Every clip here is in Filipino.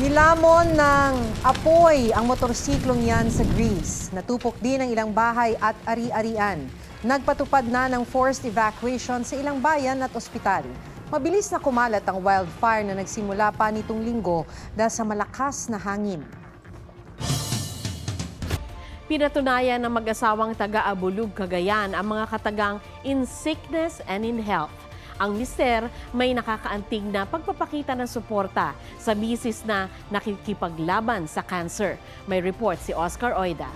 Nilamon ng apoy ang motorsiklong yan sa Greece. Natupok din ang ilang bahay at ari-arian. Nagpatupad na ng forced evacuation sa ilang bayan at ospital. Mabilis na kumalat ang wildfire na nagsimula pa nitong linggo dahil sa malakas na hangin. Pinatunayan ng mag-asawang taga-Abulug, Cagayan ang mga katagang in sickness and in health. Ang mister may nakakaantig na pagpapakita ng suporta sa misis na nakikipaglaban sa cancer. May report si Oscar Oida.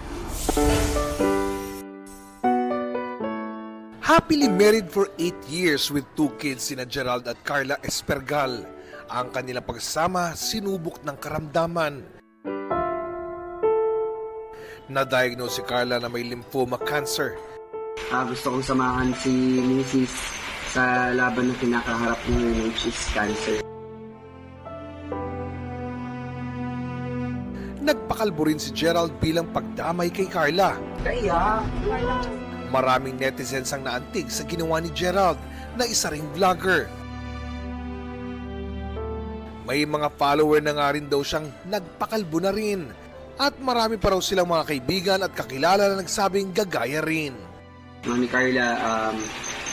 Happily married for 8 years with 2 kids sina Gerald at Carla Espergal. Ang kanilang pagsama sinubok ng karamdaman. Na-diagnose si Carla na may lymphoma cancer. Gusto kong samahan si Mrs. sa laban na kinakaharap niya, which is cancer. Nagpakalbo rin si Gerald bilang pagdamay kay Carla. Kaya, Maraming netizens ang naantig sa ginawa ni Gerald na isa ring vlogger. May mga follower na nga rin daw siyang nagpakalbo na rin. At marami pa raw silang mga kaibigan at kakilala na nagsabing gagaya rin. Mami Carla,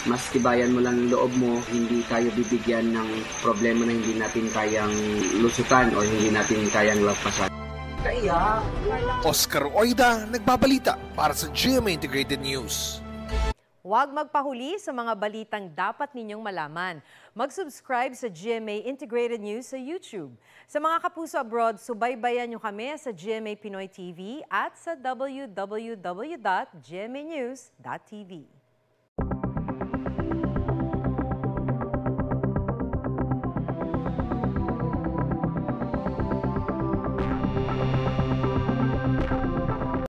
mas tibayan mo lang loob mo, hindi tayo bibigyan ng problema na hindi natin kayang lusutan o hindi natin kayang lagpasan. Oscar Oida, nagbabalita para sa GMA Integrated News. Huwag magpahuli sa mga balitang dapat ninyong malaman. Mag-subscribe sa GMA Integrated News sa YouTube. Sa mga kapuso abroad, subaybayan nyo kami sa GMA Pinoy TV at sa www.gmanews.tv.